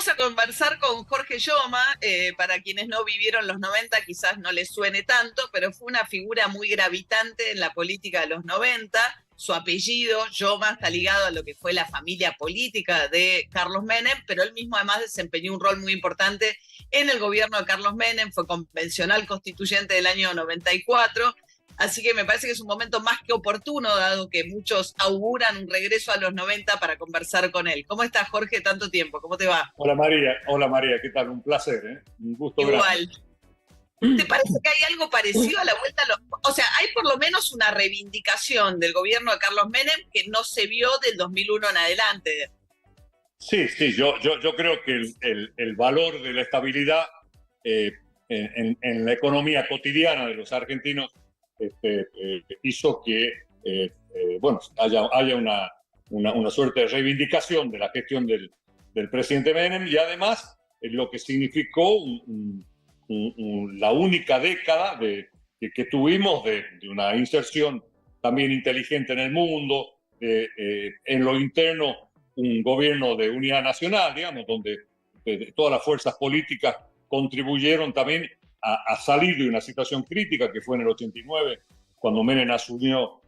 Vamos a conversar con Jorge Yoma. Para quienes no vivieron los 90 quizás no les suene tanto, pero fue una figura muy gravitante en la política de los 90. Su apellido, Yoma, está ligado a lo que fue la familia política de Carlos Menem, pero él mismo además desempeñó un rol muy importante en el gobierno de Carlos Menem, fue convencional constituyente del año 94. Así que me parece que es un momento más que oportuno, dado que muchos auguran un regreso a los 90 para conversar con él. ¿Cómo estás, Jorge? Tanto tiempo, ¿cómo te va? Hola María, ¿qué tal? Un placer, ¿eh? Un gusto grande. Igual. ¿Te parece que hay algo parecido a la vuelta a los... O sea, hay por lo menos una reivindicación del gobierno de Carlos Menem que no se vio del 2001 en adelante? Sí, yo creo que el valor de la estabilidad en la economía cotidiana de los argentinos hizo que bueno, haya una suerte de reivindicación de la gestión del presidente Menem y además lo que significó la única década que tuvimos de una inserción también inteligente en el mundo, en lo interno un gobierno de unidad nacional, digamos, donde todas las fuerzas políticas contribuyeron también a salir de una situación crítica que fue en el 89, cuando Menem asumió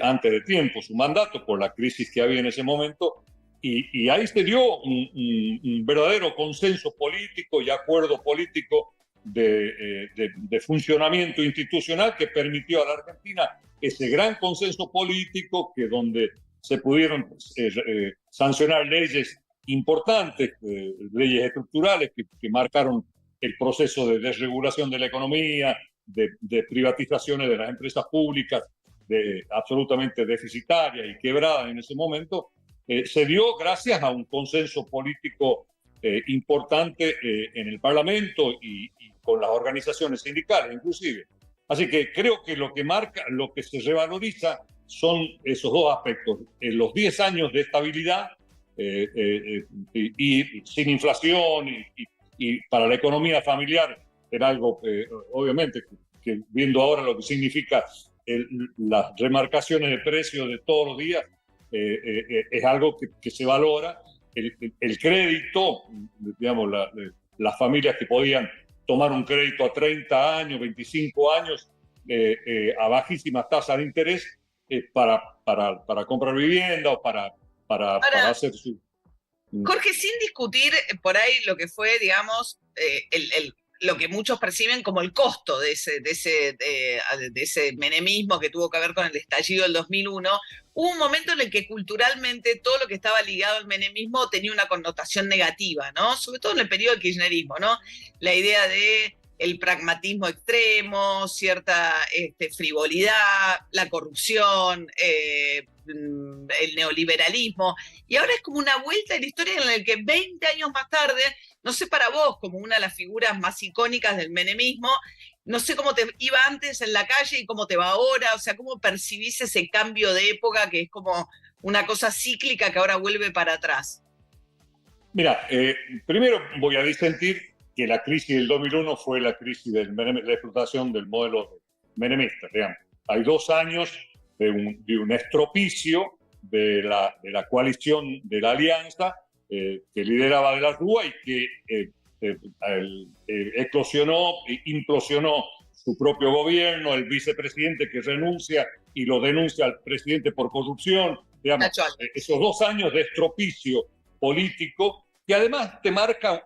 antes de tiempo su mandato por la crisis que había en ese momento, y ahí se dio un verdadero consenso político y acuerdo político de funcionamiento institucional que permitió a la Argentina ese gran consenso político que donde se pudieron sancionar leyes importantes, leyes estructurales que marcaron el proceso de desregulación de la economía, de privatizaciones de las empresas públicas, absolutamente deficitarias y quebradas en ese momento, se dio gracias a un consenso político importante en el Parlamento y con las organizaciones sindicales inclusive. Así que creo que lo que marca, lo que se revaloriza son esos dos aspectos, los 10 años de estabilidad y sin inflación y para la economía familiar era algo, obviamente, que viendo ahora lo que significa las remarcaciones de precios de todos los días, es algo que se valora. El crédito, digamos, las familias que podían tomar un crédito a 30 años, 25 años, a bajísimas tasas de interés, para comprar vivienda o para hacer su... Jorge, sin discutir por ahí lo que fue, digamos, lo que muchos perciben como el costo de ese menemismo que tuvo que ver con el estallido del 2001, hubo un momento en el que culturalmente todo lo que estaba ligado al menemismo tenía una connotación negativa, ¿no? Sobre todo en el periodo del kirchnerismo, ¿no? La idea de el pragmatismo extremo, cierta frivolidad, la corrupción, el neoliberalismo, y ahora es como una vuelta en la historia en la que 20 años más tarde, no sé para vos, como una de las figuras más icónicas del menemismo, no sé cómo te iba antes en la calle y cómo te va ahora, o sea, cómo percibís ese cambio de época que es como una cosa cíclica que ahora vuelve para atrás. Mira, primero voy a disentir que la crisis del 2001 fue la crisis de la explotación del modelo menemista, digamos. Hay 2 años de un estropicio de la coalición de la alianza que lideraba de la Rúa y que eclosionó, implosionó su propio gobierno, el vicepresidente que renuncia y lo denuncia al presidente por corrupción, digamos, esos 2 años de estropicio político que además te marca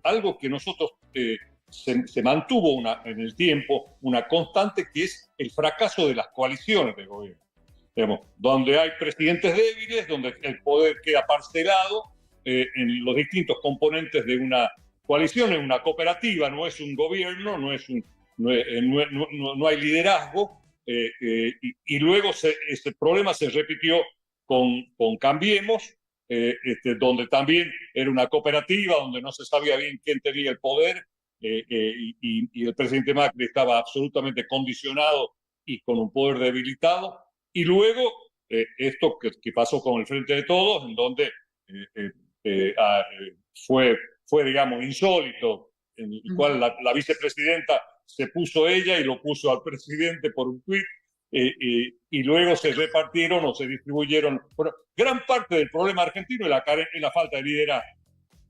algo que nosotros se mantuvo en el tiempo, una constante que es el fracaso de las coaliciones de gobierno. Digamos, donde hay presidentes débiles, donde el poder queda parcelado en los distintos componentes de una coalición, en una cooperativa, no es un gobierno, no hay liderazgo, y luego ese problema se repitió con Cambiemos, donde también era una cooperativa, donde no se sabía bien quién tenía el poder, y el presidente Macri estaba absolutamente condicionado y con un poder debilitado. Y luego esto que pasó con el Frente de Todos, en donde fue, digamos, insólito, en el cual la vicepresidenta se puso ella y lo puso al presidente por un tuit, y luego se repartieron o se distribuyeron. Bueno, gran parte del problema argentino es la falta de liderazgo.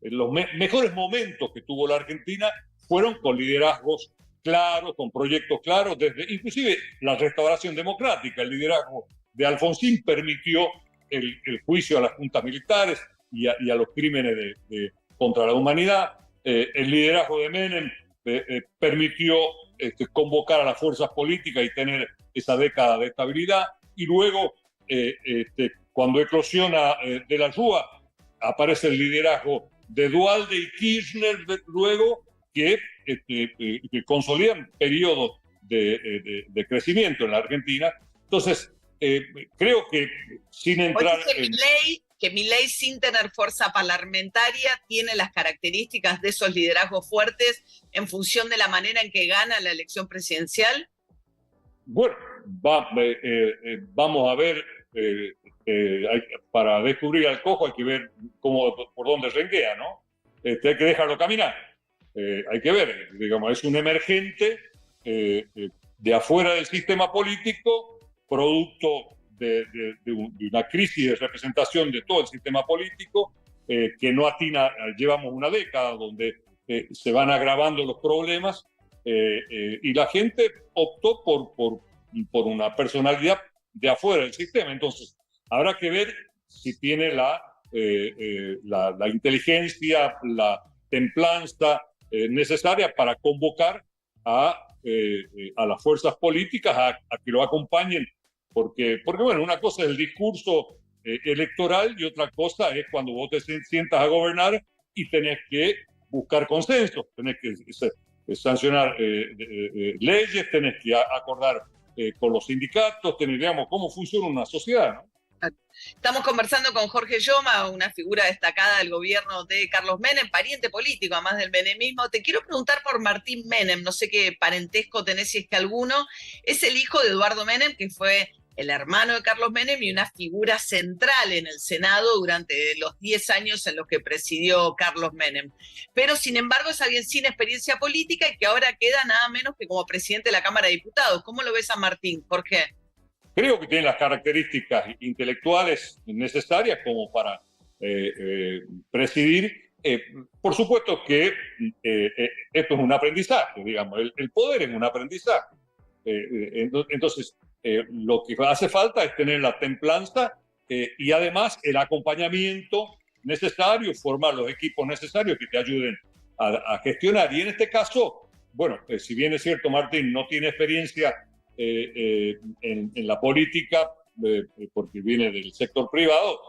los mejores momentos que tuvo la Argentina fueron con liderazgos claros, con proyectos claros, desde inclusive la restauración democrática. El liderazgo de Alfonsín permitió el juicio a las juntas militares y a los crímenes contra la humanidad. El liderazgo de Menem permitió convocar a las fuerzas políticas y tener esa década de estabilidad. Y luego, cuando eclosiona de la Rúa, aparece el liderazgo de Duhalde y Kirchner, luego que consolidan periodos de crecimiento en la Argentina. Entonces, creo que sin entrar que Milei, sin tener fuerza parlamentaria, tiene las características de esos liderazgos fuertes en función de la manera en que gana la elección presidencial. Bueno, vamos a ver, para descubrir al cojo hay que ver por dónde renguea, ¿no? Hay que dejarlo caminar. Hay que ver, digamos, es un emergente de afuera del sistema político, producto de una crisis de representación de todo el sistema político, que no atina. Llevamos una década donde se van agravando los problemas, y la gente optó por una personalidad de afuera del sistema. Entonces, habrá que ver si tiene la inteligencia, la templanza necesaria para convocar a las fuerzas políticas a que lo acompañen, porque bueno, una cosa es el discurso electoral y otra cosa es cuando vos te sientas a gobernar y tenés que buscar consenso, tenés que sancionar leyes, tenés que acordar con los sindicatos, digamos, cómo funciona una sociedad, ¿no? Estamos conversando con Jorge Yoma, una figura destacada del gobierno de Carlos Menem, pariente político, además del menemismo. Te quiero preguntar por Martín Menem, no sé qué parentesco tenés, si es que alguno. Es el hijo de Eduardo Menem, que fue el hermano de Carlos Menem y una figura central en el Senado durante los 10 años en los que presidió Carlos Menem. Pero, sin embargo, es alguien sin experiencia política y que ahora queda nada menos que como presidente de la Cámara de Diputados. ¿Cómo lo ves a Martín, Jorge? Creo que tiene las características intelectuales necesarias como para presidir. Por supuesto que esto es un aprendizaje, digamos, el poder es un aprendizaje. Entonces, lo que hace falta es tener la templanza y además el acompañamiento necesario, formar los equipos necesarios que te ayuden a gestionar. Y en este caso, bueno, si bien es cierto, Martín no tiene experiencia en la política, porque viene del sector privado,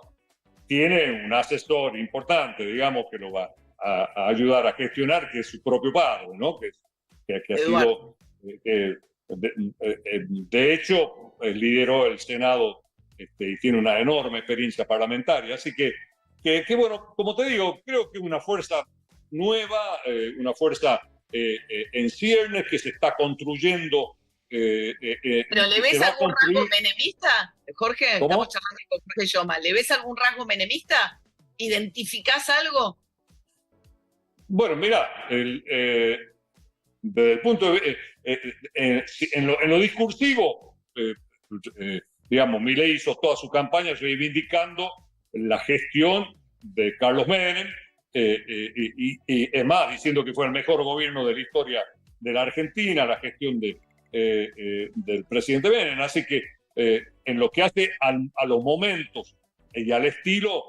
tiene un asesor importante, digamos, que lo va a ayudar a gestionar, que es su propio padre, ¿no? Que ha sido, de hecho, lideró el Senado y tiene una enorme experiencia parlamentaria. Así que bueno, como te digo, creo que una fuerza nueva, una fuerza en ciernes que se está construyendo. ¿Pero le ves algún rasgo menemista, Jorge? ¿Cómo? Estamos charlando con Jorge Yoma. ¿Le ves algún rasgo menemista? ¿Identificás algo? Bueno, mira, desde el punto de en lo discursivo, digamos, Milei hizo toda su campaña reivindicando la gestión de Carlos Menem, y es más, diciendo que fue el mejor gobierno de la historia de la Argentina, la gestión del presidente Menem. Así que en lo que hace a los momentos y al estilo,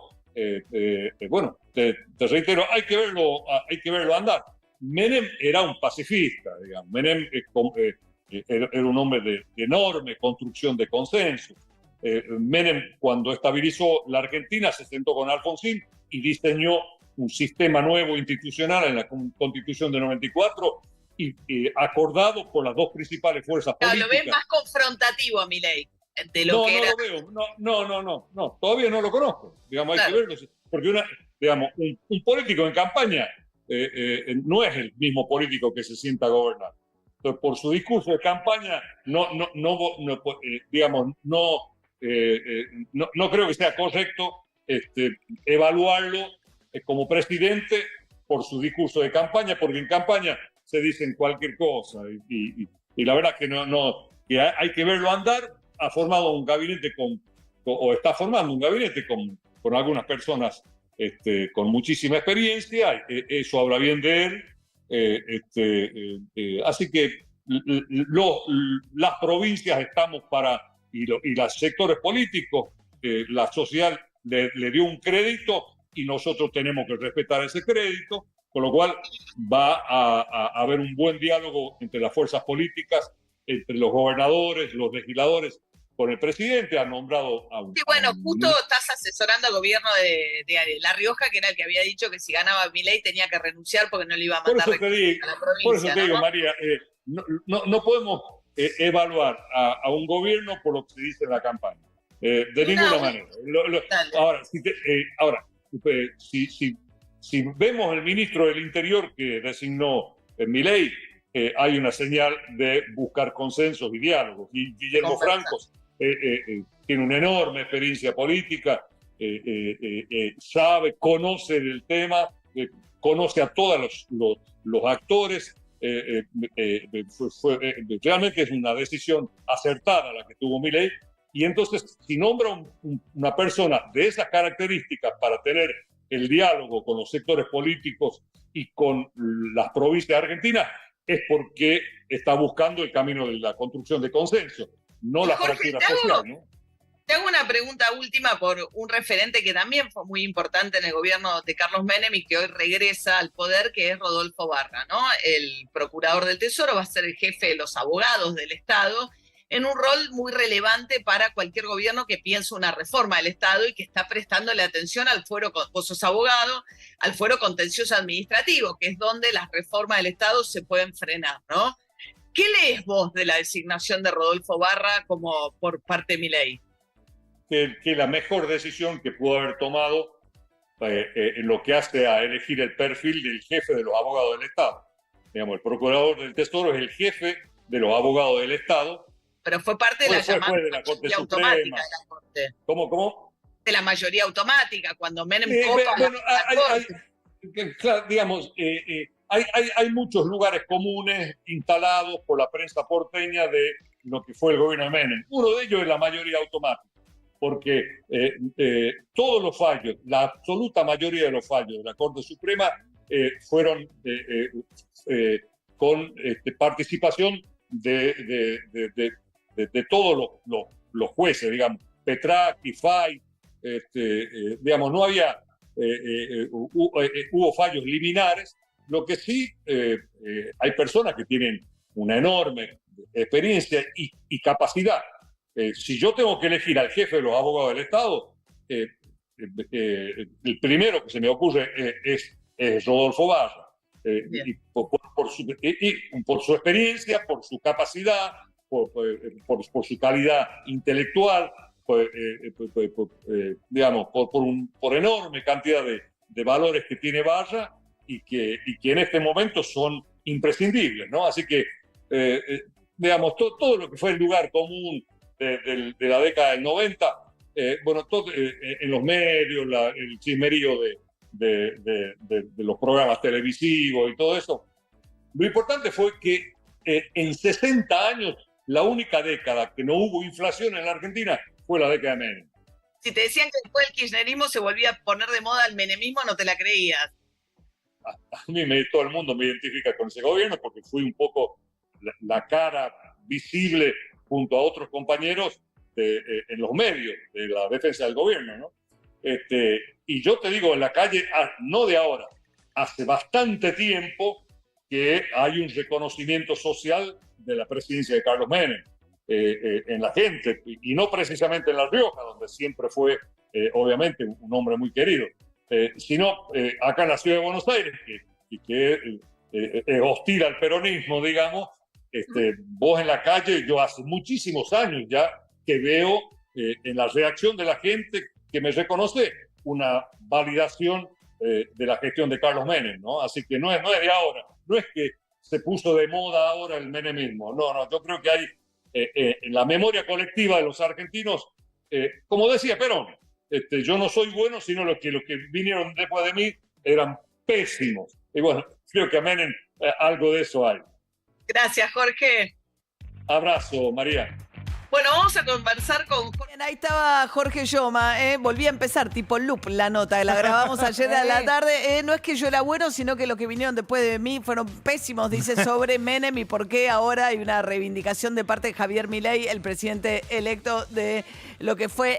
bueno, te reitero, hay que verlo andar. Menem era un pacifista, digamos. Menem era un hombre de enorme construcción de consenso. Menem, cuando estabilizó la Argentina, se sentó con Alfonsín y diseñó un sistema nuevo institucional en la Constitución de 94, y acordado por las dos principales fuerzas políticas. Lo ves más confrontativo a Milei de lo que era. No lo veo. No, todavía no lo conozco. Digamos, hay que verlo. Porque digamos, un político en campaña no es el mismo político que se sienta a gobernar. Entonces, por su discurso de campaña, digamos, no creo que sea correcto evaluarlo como presidente por su discurso de campaña, porque en campaña se dicen cualquier cosa, y la verdad que que hay que verlo andar. Ha formado un gabinete o está formando un gabinete con algunas personas con muchísima experiencia, eso habla bien de él. Así que las provincias estamos y los sectores políticos, la sociedad le dio un crédito y nosotros tenemos que respetar ese crédito, con lo cual va a haber un buen diálogo entre las fuerzas políticas, entre los gobernadores, los legisladores, con el presidente. Ha nombrado a un... Sí, bueno, justo estás asesorando al gobierno de La Rioja, que era el que había dicho que si ganaba Milei tenía que renunciar porque no le iba a mandar a la provincia. Por eso te digo, María, no podemos evaluar a un gobierno por lo que se dice en la campaña, de ninguna manera. Ahora, si vemos el ministro del Interior que designó Milei, hay una señal de buscar consensos y diálogos. Y Guillermo Franco tiene una enorme experiencia política, sabe, conoce el tema, conoce a todos los actores. Realmente es una decisión acertada la que tuvo Milei. Y entonces, si nombra una persona de esas características para tener el diálogo con los sectores políticos y con las provincias argentinas, es porque está buscando el camino de la construcción de consenso, no la fractura social, ¿no? Te hago una pregunta última por un referente que también fue muy importante en el gobierno de Carlos Menem y que hoy regresa al poder, que es Rodolfo Barra, ¿no? El procurador del Tesoro va a ser el jefe de los abogados del Estado, en un rol muy relevante para cualquier gobierno que piense una reforma del Estado y que está prestándole atención al fuero, vos sos abogado, al fuero contencioso administrativo, que es donde las reformas del Estado se pueden frenar, ¿no? ¿Qué lees vos de la designación de Rodolfo Barra como por parte de Milei? Que la mejor decisión que pudo haber tomado en lo que hace a elegir el perfil del jefe de los abogados del Estado. Digamos, el procurador del Tesoro es el jefe de los abogados del Estado. Pero fue parte de la llamada de la Corte automática Suprema. de la Corte. ¿Cómo? De la mayoría automática, cuando Menem claro, digamos, hay muchos lugares comunes instalados por la prensa porteña de lo que fue el gobierno de Menem. Uno de ellos es la mayoría automática, porque todos los fallos, la absoluta mayoría de los fallos de la Corte Suprema fueron con participación de todos los jueces, digamos, Petracchi, Fay, digamos, no había, hubo fallos liminares. Lo que sí, hay personas que tienen una enorme experiencia y capacidad. Si yo tengo que elegir al jefe de los abogados del Estado, el primero que se me ocurre es Rodolfo Barra. Y por su experiencia, por su capacidad, por su calidad intelectual, digamos, por enorme cantidad de valores que tiene Barra y que en este momento son imprescindibles, ¿no? Así que, digamos, todo lo que fue el lugar común de la década del 90, bueno, todo, en los medios, el chismerío de los programas televisivos y todo eso. Lo importante fue que en 60 años, la única década que no hubo inflación en la Argentina fue la década de Menem. Si te decían que después del kirchnerismo se volvía a poner de moda el menemismo, no te la creías. A mí todo el mundo me identifica con ese gobierno porque fui un poco la cara visible junto a otros compañeros en los medios de la defensa del gobierno, ¿no? Y yo te digo, en la calle, no de ahora, hace bastante tiempo que hay un reconocimiento social de la presidencia de Carlos Menem en la gente, y no precisamente en La Rioja, donde siempre fue, obviamente, un hombre muy querido, sino acá en la ciudad de Buenos Aires, que es hostil al peronismo, digamos. Vos en la calle, yo hace muchísimos años ya que veo en la reacción de la gente que me reconoce una validación de la gestión de Carlos Menem, ¿no? Así que no es de ahora, no es que se puso de moda ahora el menemismo, no, yo creo que hay en la memoria colectiva de los argentinos, como decía Perón, yo no soy bueno, sino los que vinieron después de mí eran pésimos. Y bueno, creo que a Menem algo de eso hay. Gracias, Jorge. Abrazo, María. Bueno, vamos a conversar con Bien, ahí estaba Jorge Yoma, volví a empezar, tipo loop la nota, la grabamos ayer a la tarde. No es que yo era bueno, sino que los que vinieron después de mí fueron pésimos, dice, sobre Menem y por qué ahora hay una reivindicación de parte de Javier Milei, el presidente electo de lo que fue